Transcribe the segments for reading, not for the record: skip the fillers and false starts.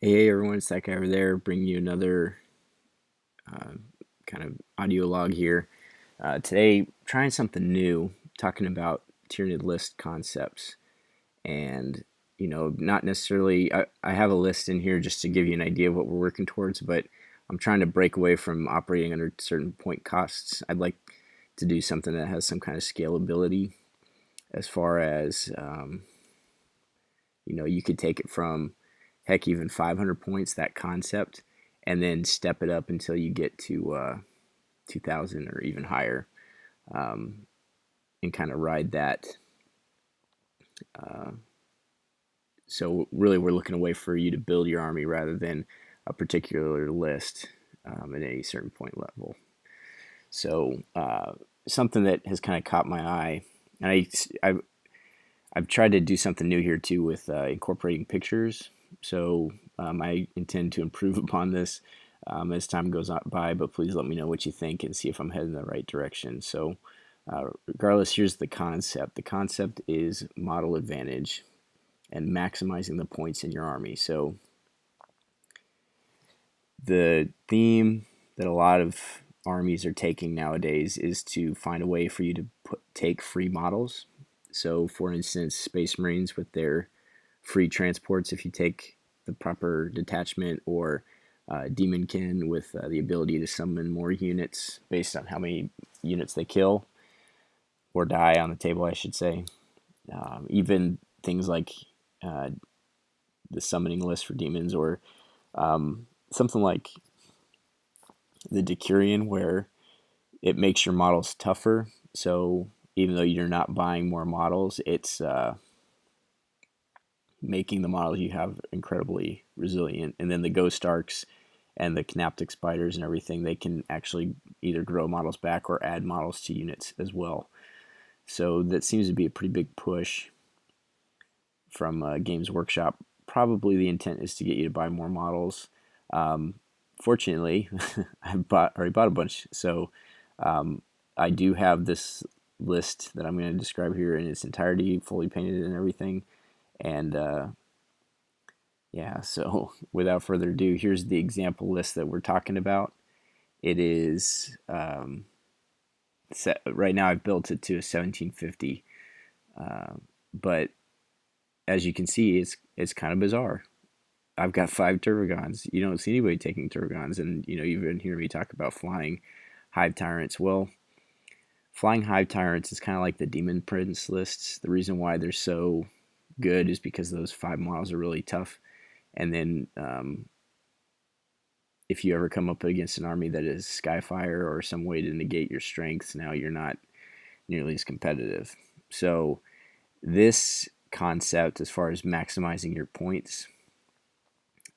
Hey everyone, it's that guy over there bringing you another uh, kind of audio log here. Today, trying something new, talking about Tyranid list concepts. And, not necessarily, I have a list in here just to give you an idea of what we're working towards, but I'm trying to break away from operating under certain point costs. I'd like to do something that has some kind of scalability as far as, you could take it from heck, even 500 points, that concept, and then step it up until you get to 2000 or even higher, um, and kind of ride that. Uh, so, really, we're looking away for you to build your army rather than a particular list at any certain point level. So, something that has kind of caught my eye, and I've tried to do something new here too with incorporating pictures. So I intend to improve upon this as time goes on by, but please let me know what you think and see if I'm heading in the right direction. So, regardless, here's the concept. The concept is model advantage and maximizing the points in your army. So, the theme that a lot of armies are taking nowadays is to find a way for you to take free models. So, for instance, Space Marines with their free transports, if you take the proper detachment, or Demonkin with the ability to summon more units based on how many units they kill or die on the table, I should say. Even things like uh, the summoning list for demons, or something like the Decurion, where it makes your models tougher. So even though you're not buying more models, it's making the models you have incredibly resilient. And then the Ghost Arcs and the Canaptic Spiders and everything, they can actually either grow models back or add models to units as well. So that seems to be a pretty big push from Games Workshop. Probably the intent is to get you to buy more models. Um, Fortunately, already bought a bunch, so I do have this list that I'm going to describe here in its entirety, fully painted and everything. And yeah, so without further ado, here's the example list that we're talking about. It is set, right now I've built it to a 1750, but as you can see, it's kind of bizarre. I've got 5 Turvagons. You don't see anybody taking Turvagons, and you've been hearing me talk about flying Hive Tyrants. Well, flying Hive Tyrants is kind of like the Demon Prince lists. The reason why they're so good is because those 5 models are really tough, and then if you ever come up against an army that is Skyfire or some way to negate your strengths, now you're not nearly as competitive. So this concept, as far as maximizing your points,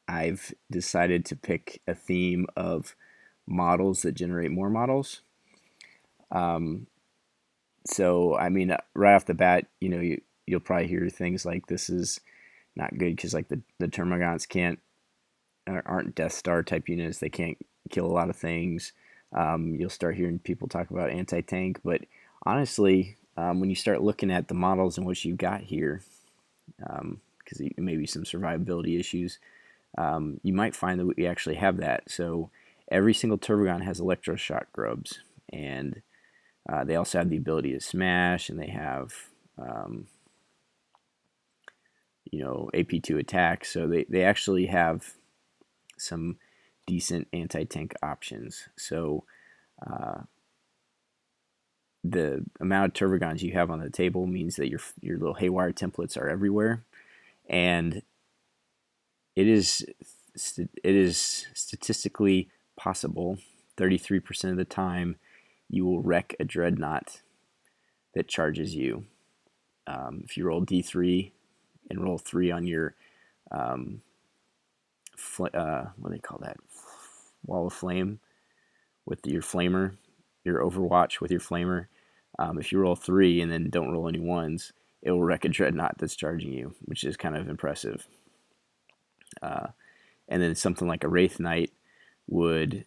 I've decided to pick a theme of models that generate more models. Um, so I mean, right off the bat, you'll probably hear things like this is not good because like the Termagants aren't Death Star type units. They can't kill a lot of things. You'll start hearing people talk about anti-tank, but honestly, when you start looking at the models and what you've got here, because maybe some survivability issues, you might find that we actually have that. So every single Turbogon has electroshock grubs, and they also have the ability to smash, and they have AP2 attack. So they actually have some decent anti-tank options. So the amount of Turvagons you have on the table means that your little haywire templates are everywhere, and it is statistically possible 33% of the time you will wreck a dreadnought that charges you. If you roll D3 and roll 3 on your what do they call that, wall of flame with your flamer, your overwatch with your flamer, if you roll 3 and then don't roll any ones, it will wreck a dreadnought that's charging you, which is kind of impressive. And then something like a Wraith Knight would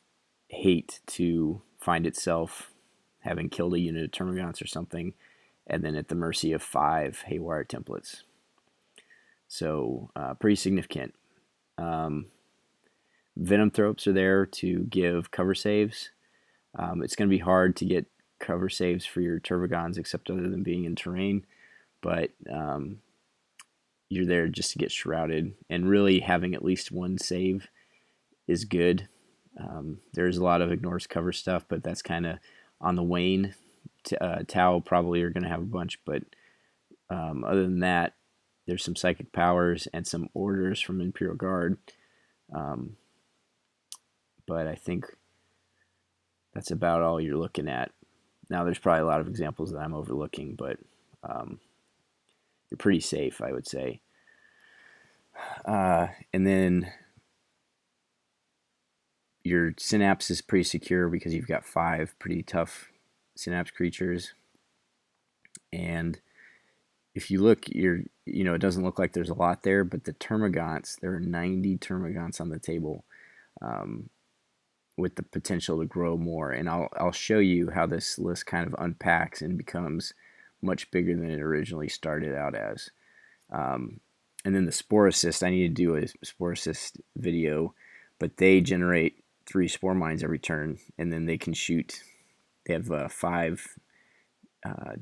hate to find itself having killed a unit of Termagants or something, and then at the mercy of 5 Haywire templates. So pretty significant. Venomthropes are there to give cover saves. It's going to be hard to get cover saves for your Turvagons, except other than being in terrain, but you're there just to get shrouded, and really having at least one save is good. There's a lot of ignores cover stuff, but that's kind of on the wane. Tau probably are going to have a bunch, but other than that, there's some psychic powers and some orders from Imperial Guard. But I think that's about all you're looking at. Now, there's probably a lot of examples that I'm overlooking, but you're pretty safe, I would say. And then your synapse is pretty secure because you've got 5 pretty tough synapse creatures. And if you look, it doesn't look like there's a lot there, but the Termagants, there are 90 Termagants on the table, with the potential to grow more. And I'll show you how this list kind of unpacks and becomes much bigger than it originally started out as. And then the Sporocyst, I need to do a Sporocyst video, but they generate 3 Spore Mines every turn, and then they can shoot. They have 5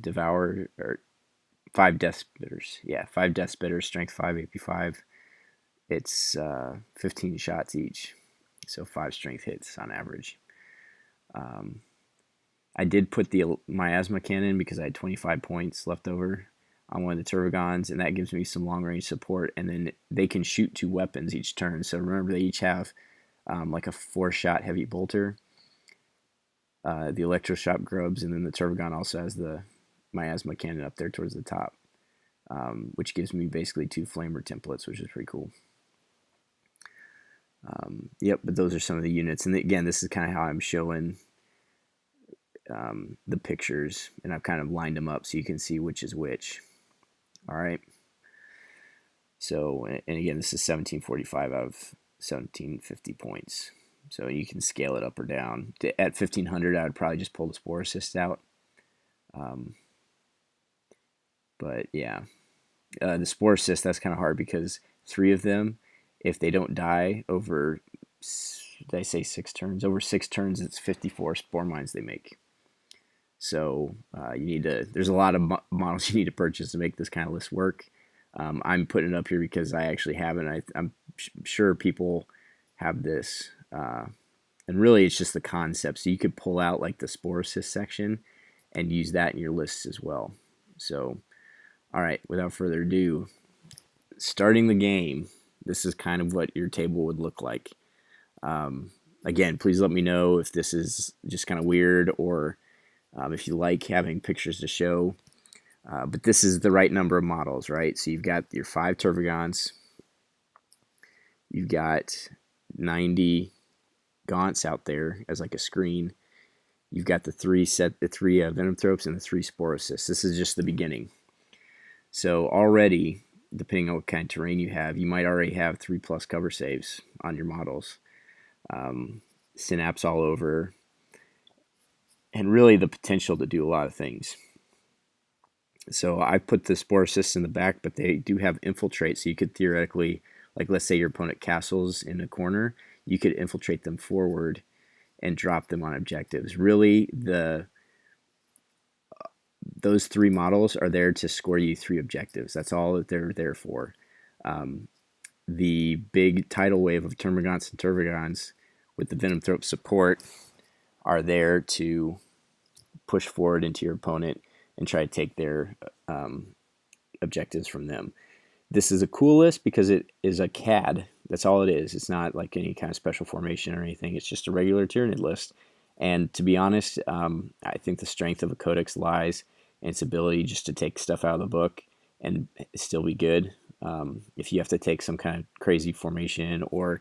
Devour, or 5 Death Spitters. Yeah, 5 Death Spitters, Strength 5, AP 5. It's 15 shots each, so 5 strength hits on average. I did put the Miasma Cannon because I had 25 points left over on one of the Turvagons, and that gives me some long-range support, and then they can shoot 2 weapons each turn. So remember, they each have like a 4-shot heavy bolter, the Electroshock Grubs, and then the Turvagon also has the Miasma Cannon up there towards the top, which gives me basically 2 Flamer templates, which is pretty cool. Yep, but those are some of the units. And again, this is kind of how I'm showing the pictures, and I've kind of lined them up so you can see which is which. All right. So, and again, this is 1745 out of 1750 points. So you can scale it up or down. At 1500, I would probably just pull the Sporocyst out. But yeah, the Sporocyst, that's kind of hard because 3 of them, if they don't die over, did I say 6 turns? Over 6 turns, it's 54 Spore Mines they make. So there's a lot of models you need to purchase to make this kind of list work. I'm putting it up here because I actually have it. I'm sure people have this. And really, it's just the concept. So you could pull out like the Sporocyst section and use that in your lists as well. So, all right, without further ado, starting the game, this is kind of what your table would look like. Again, please let me know if this is just kind of weird, or if you like having pictures to show. But this is the right number of models, right? So you've got your 5 Turvagons. You've got 90 Gaunts out there as like a screen. You've got the 3 Venomthropes and the 3 Sporocysts. This is just the beginning. So already, depending on what kind of terrain you have, you might already have 3+ cover saves on your models. Synapse all over, and really the potential to do a lot of things. So I put the Sporocysts in the back, but they do have Infiltrate, so you could theoretically, like let's say your opponent castles in a corner, you could infiltrate them forward and drop them on objectives. Really, those 3 models are there to score you 3 objectives. That's all that they're there for. The big tidal wave of Termagants and Turvagons with the Venomthrope support are there to push forward into your opponent and try to take their objectives from them. This is a cool list because it is a CAD. That's all it is. It's not like any kind of special formation or anything. It's just a regular Tyranid list. And to be honest, I think the strength of a Codex lies in its ability just to take stuff out of the book and still be good. If you have to take some kind of crazy formation or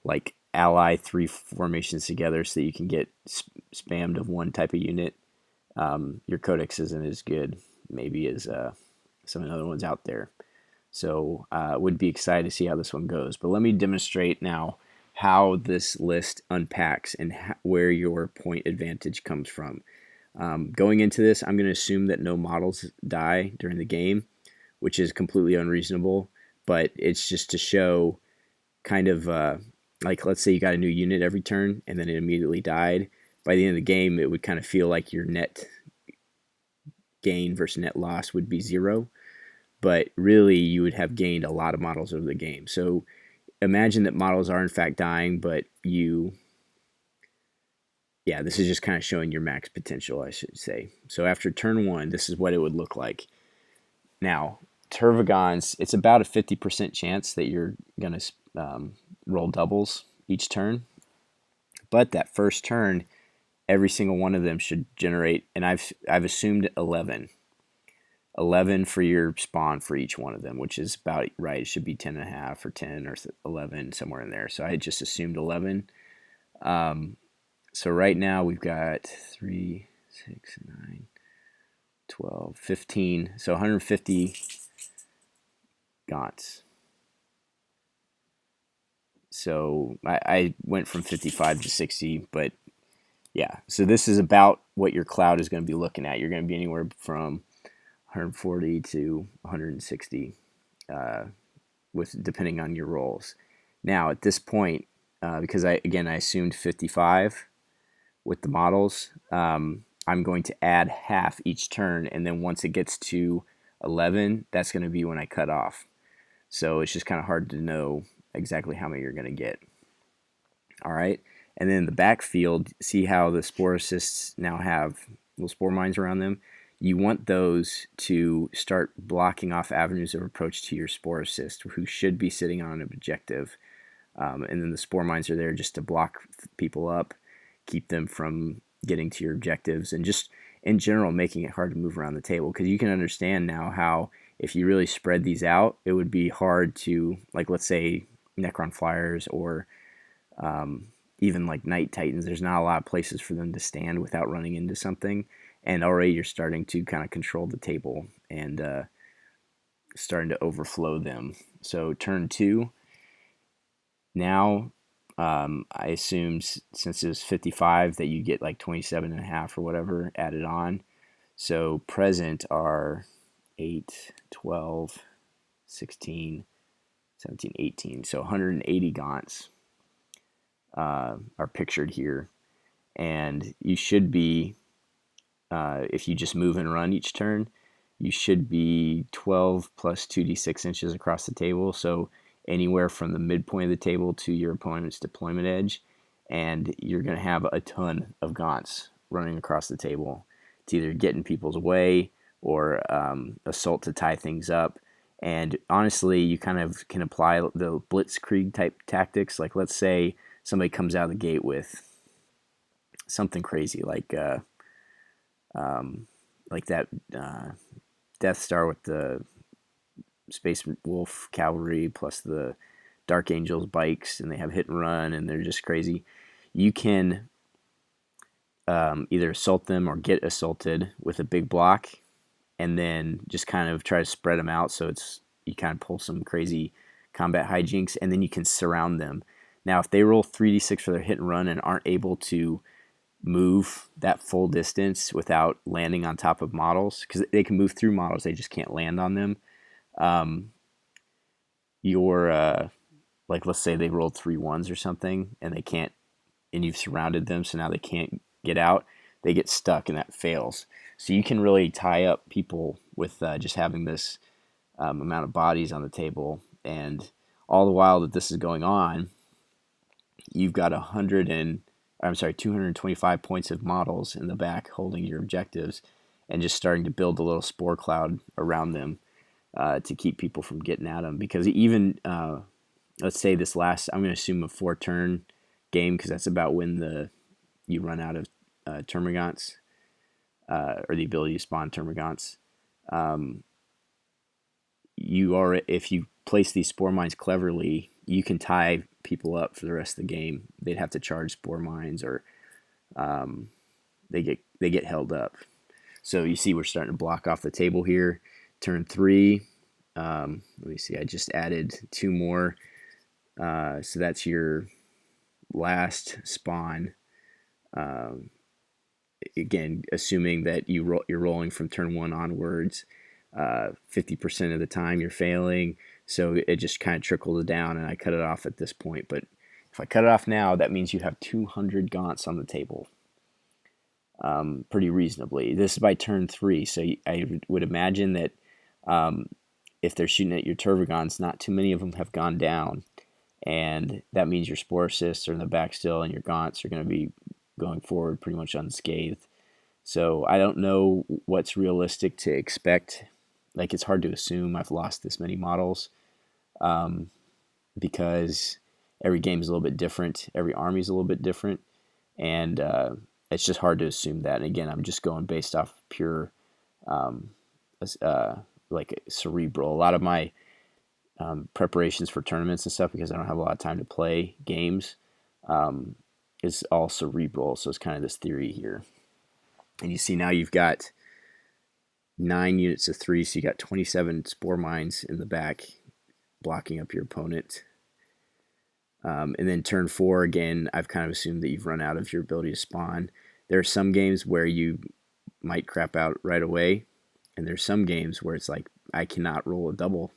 like ally 3 formations together so that you can get spammed of one type of unit, your Codex isn't as good maybe as some of the other ones out there. So would be excited to see how this one goes. But let me demonstrate now how this list unpacks and where your point advantage comes from. Going into this, I'm going to assume that no models die during the game, which is completely unreasonable, but it's just to show kind of like, let's say you got a new unit every turn and then it immediately died. By the end of the game, it would kind of feel like your net gain versus net loss would be 0, but really you would have gained a lot of models over the game. So imagine that models are in fact dying, but this is just kind of showing your max potential, I should say. So after turn 1, this is what it would look like. Now, Tervagons, it's about a 50% chance that you're going to roll doubles each turn. But that first turn, every single one of them should generate, and I've assumed 11 for your spawn for each one of them, which is about right. It should be 10 and a half or 10 or 11, somewhere in there. So I just assumed 11. So right now we've got 3, 6, 9, 12, 15. So 150 gaunts. So I went from 55 to 60, but yeah. So this is about what your cloud is going to be looking at. You're going to be anywhere from 140 to 160, with depending on your rolls. Now at this point, because I assumed 55 with the models, I'm going to add half each turn, and then once it gets to 11, that's going to be when I cut off. So it's just kind of hard to know exactly how many you're going to get. All right, and then the backfield, see how the sporocysts now have little spore mines around them? You want those to start blocking off avenues of approach to your sporocyst, who should be sitting on an objective. And then the spore mines are there just to block people up, keep them from getting to your objectives, and just in general making it hard to move around the table. Because you can understand now how if you really spread these out, it would be hard to, like, let's say Necron Flyers or even like Night Titans, there's not a lot of places for them to stand without running into something. And already you're starting to kind of control the table and starting to overflow them. So turn 2, now I assumed since it was 55 that you get like 27 and a half or whatever added on. So present are 8, 12, 16, 17, 18. So 180 gaunts are pictured here. And you should be, if you just move and run each turn, you should be 12 plus 2d6 inches across the table. So anywhere from the midpoint of the table to your opponent's deployment edge. And you're going to have a ton of gaunts running across the table to either get in people's way or assault to tie things up. And honestly, you kind of can apply the blitzkrieg type tactics. Like, let's say somebody comes out of the gate with something crazy like that Death Star with the Space Wolf cavalry plus the Dark Angels bikes, and they have hit and run, and they're just crazy. You can either assault them or get assaulted with a big block, and then just kind of try to spread them out so you kind of pull some crazy combat hijinks, and then you can surround them. Now, if they roll 3d6 for their hit and run and aren't able to move that full distance without landing on top of models, because they can move through models, they just can't land on them. Like, let's say they rolled 3 1s or something, and they can't, and you've surrounded them, so now they can't get out. They get stuck, and that fails. So you can really tie up people with just having this amount of bodies on the table, and all the while that this is going on, you've got 225 points of models in the back holding your objectives, and just starting to build a little spore cloud around them to keep people from getting at them. Because even let's say this last, I'm going to assume a 4-turn game, because that's about when you run out of termagants or the ability to spawn termagants. If you place these spore mines cleverly, you can tie people up for the rest of the game. They'd have to charge spore mines, or they get held up. So you see we're starting to block off the table here. Turn 3, let me see, I just added 2 more. So that's your last spawn. Again, assuming that you're rolling from turn 1 onwards, 50% of the time you're failing. So it just kind of trickles down, and I cut it off at this point. But if I cut it off now, that means you have 200 gaunts on the table, pretty reasonably. This is by turn 3, so I would imagine that if they're shooting at your Tervagants, not too many of them have gone down, and that means your Spore Cysts are in the back still, and your Gaunts are going to be going forward pretty much unscathed. So I don't know what's realistic to expect. Like, it's hard to assume. I've lost this many models because every game is a little bit different. Every army is a little bit different. And it's just hard to assume that. And again, I'm just going based off pure, like cerebral. A lot of my preparations for tournaments and stuff, because I don't have a lot of time to play games, is all cerebral. So it's kind of this theory here. And you see now you've got 9 units of 3, so you got 27 Spore Mines in the back blocking up your opponent. And then turn 4, again, I've kind of assumed that you've run out of your ability to spawn. There are some games where you might crap out right away, and there's some games where it's like, I cannot roll a double,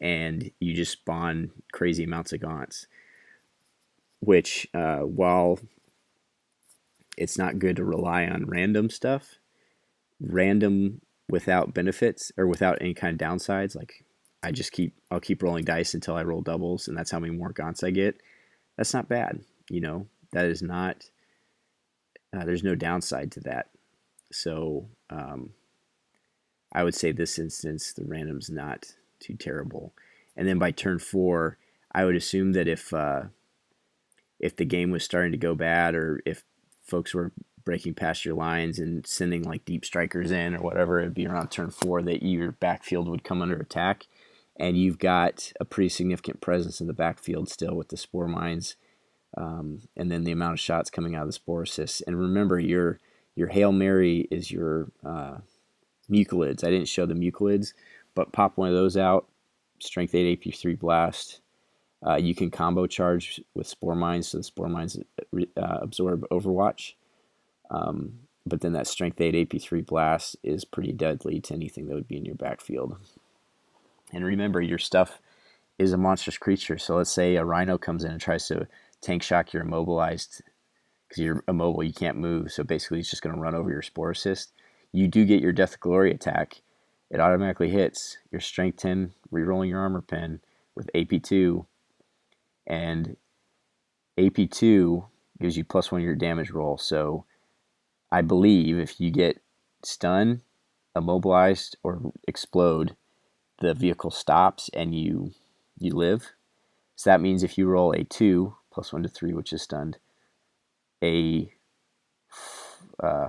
and you just spawn crazy amounts of gaunts. Which, while it's not good to rely on random stuff, random without benefits or without any kind of downsides, like I'll keep rolling dice until I roll doubles, and that's how many more gaunts I get. That's not bad, That is not. There's no downside to that. So I would say this instance the random's not too terrible. And then by turn 4, I would assume that if the game was starting to go bad, or if folks were breaking past your lines and sending like deep strikers in or whatever, it'd be around turn 4 that your backfield would come under attack. And you've got a pretty significant presence in the backfield still with the Spore Mines, and then the amount of shots coming out of the Spore Cysts. And remember, your Hail Mary is your Mucolids. I didn't show the Mucolids, but pop one of those out, Strength 8 AP3 Blast. You can combo charge with Spore Mines, so the Spore Mines absorb Overwatch. But then that Strength 8 AP3 Blast is pretty deadly to anything that would be in your backfield. And remember, your stuff is a monstrous creature. So let's say a Rhino comes in and tries to tank shock your immobilized, because you're immobile, you can't move. So basically, he's just going to run over your Spore Cyst. You do get your Death of Glory attack. It automatically hits your Strength 10, rerolling your Armor Pen with AP2. And AP2 gives you +1 your damage roll. So I believe if you get stunned, immobilized, or explode, the vehicle stops and you live. So that means if you roll a 2, +1 to 3, which is stunned, a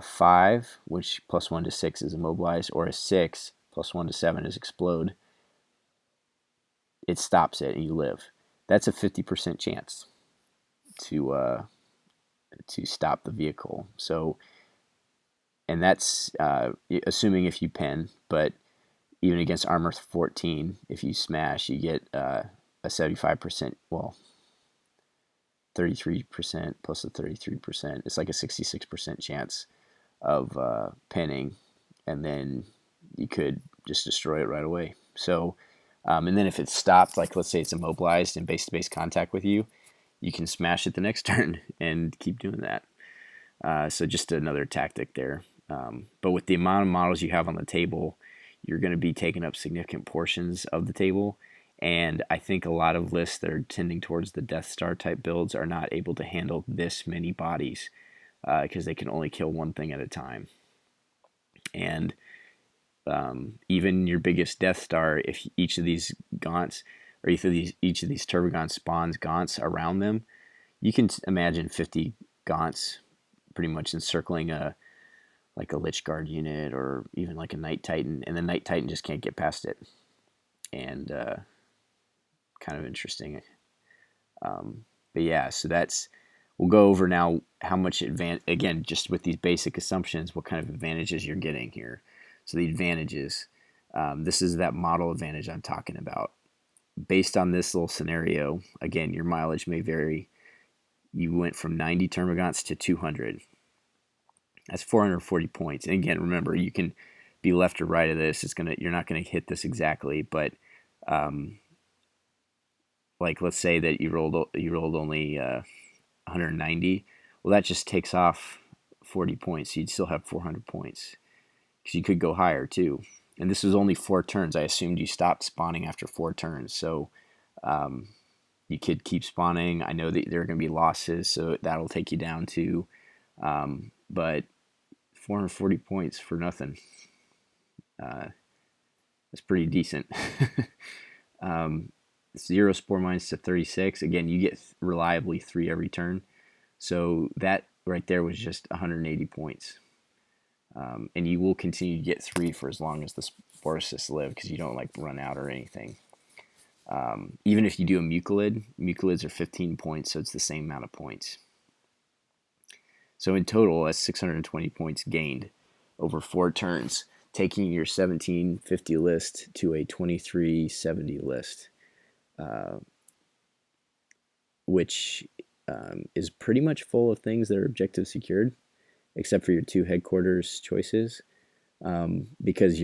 5, which +1 to 6 is immobilized, or a 6, +1 to 7 is explode, it stops it and you live. That's a 50% chance to stop the vehicle. So, and that's assuming if you pen, but even against armor 14, if you smash, you get a 75%, 33% plus a 33%. It's like a 66% chance of pinning, and then you could just destroy it right away. So, and then if it's stopped, like let's say it's immobilized in base-to-base contact with you, you can smash it the next turn and keep doing that. So just another tactic there. But with the amount of models you have on the table, you're going to be taking up significant portions of the table. And I think a lot of lists that are tending towards the Death Star type builds are not able to handle this many bodies because they can only kill one thing at a time. And even your biggest Death Star, if each of these Gaunts, or each of these Tervagants spawns Gaunts around them, you can imagine 50 Gaunts pretty much encircling like a Lich Guard unit, or even like a Night Titan, and the Night Titan just can't get past it. And kind of interesting. But yeah, so we'll go over now how much again, just with these basic assumptions, what kind of advantages you're getting here. So the advantages, this is that model advantage I'm talking about. Based on this little scenario, again, your mileage may vary. You went from 90 Termagants to 200. That's 440 points. And again, remember, you can be left or right of this. You're not gonna hit this exactly, but like let's say that you rolled only 190. Well, that just takes off 40 points. So you'd still have 400 points because you could go higher too. And this was only 4 turns. I assumed you stopped spawning after 4 turns. So um, you could keep spawning. I know that there are going to be losses, so that'll take you down too. But 440 points for nothing. Uh, that's pretty decent. um, 0 spore mines to 36. Again, you get reliably 3 every turn. So that right there was just 180 points. And you will continue to get 3 for as long as the sporocysts live because you don't like run out or anything. Even if you do a mucolids are 15 points, so it's the same amount of points. So in total, that's 620 points gained over 4 turns, taking your 1750 list to a 2370 list, which is pretty much full of things that are objective secured, except for your 2 headquarters choices, because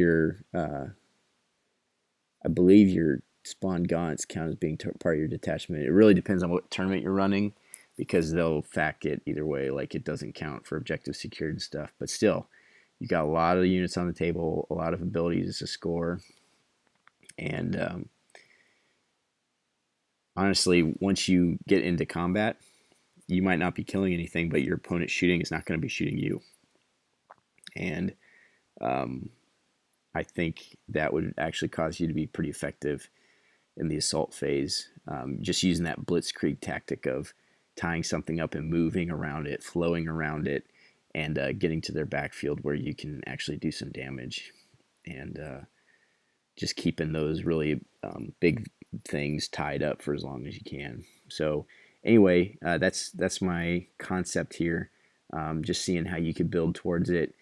I believe your spawn gaunts count as being part of your detachment. It really depends on what tournament you're running, because they'll fact it either way, like it doesn't count for objective secured and stuff. But still, you got a lot of units on the table, a lot of abilities to score, and honestly, once you get into combat, you might not be killing anything, but your opponent shooting is not going to be shooting you. And I think that would actually cause you to be pretty effective in the assault phase, just using that blitzkrieg tactic of tying something up and moving around it, flowing around it, and getting to their backfield where you can actually do some damage, and just keeping those really big things tied up for as long as you can. So anyway, that's my concept here. Just seeing how you could build towards it.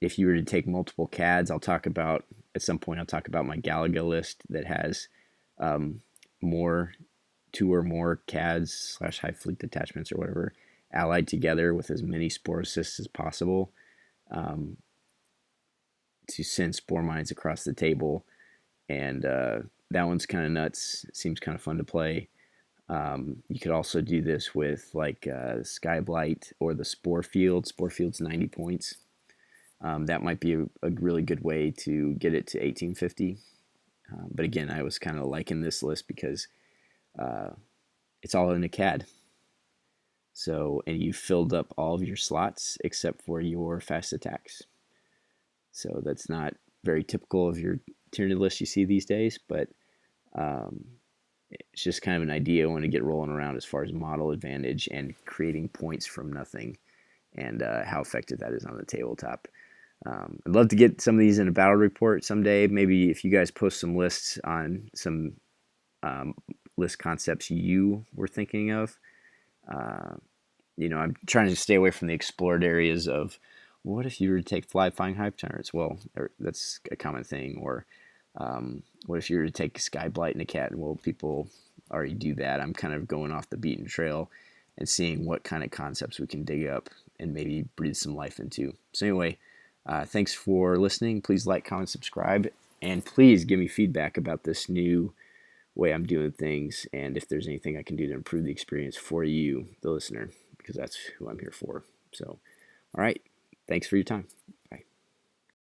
If you were to take multiple CADs, at some point I'll talk about my Galaga list that has more 2 or more CADs / high fleet detachments or whatever allied together with as many sporocysts as possible, to send spore mines across the table. And that one's kind of nuts. It seems kind of fun to play. You could also do this with like Sky Blight or the Spore Field. Spore Field's 90 points. That might be a really good way to get it to 1850. But again, I was kind of liking this list because it's all in a CAD. So, and you filled up all of your slots except for your fast attacks. So that's not very typical of your Tyranid list you see these days, but it's just kind of an idea I want to get rolling around as far as model advantage and creating points from nothing, and how effective that is on the tabletop. I'd love to get some of these in a battle report someday. Maybe if you guys post some lists on some list concepts you were thinking of. I'm trying to stay away from the explored areas of what if you were to take flying hive tyrants? Well, that's a common thing. Or what if you were to take Sky Blight and a cat? Well, people already do that. I'm kind of going off the beaten trail and seeing what kind of concepts we can dig up and maybe breathe some life into. So anyway, thanks for listening. Please like, comment, subscribe, and please give me feedback about this new way I'm doing things, and if there's anything I can do to improve the experience for you, the listener, because that's who I'm here for. So, all right. Thanks for your time.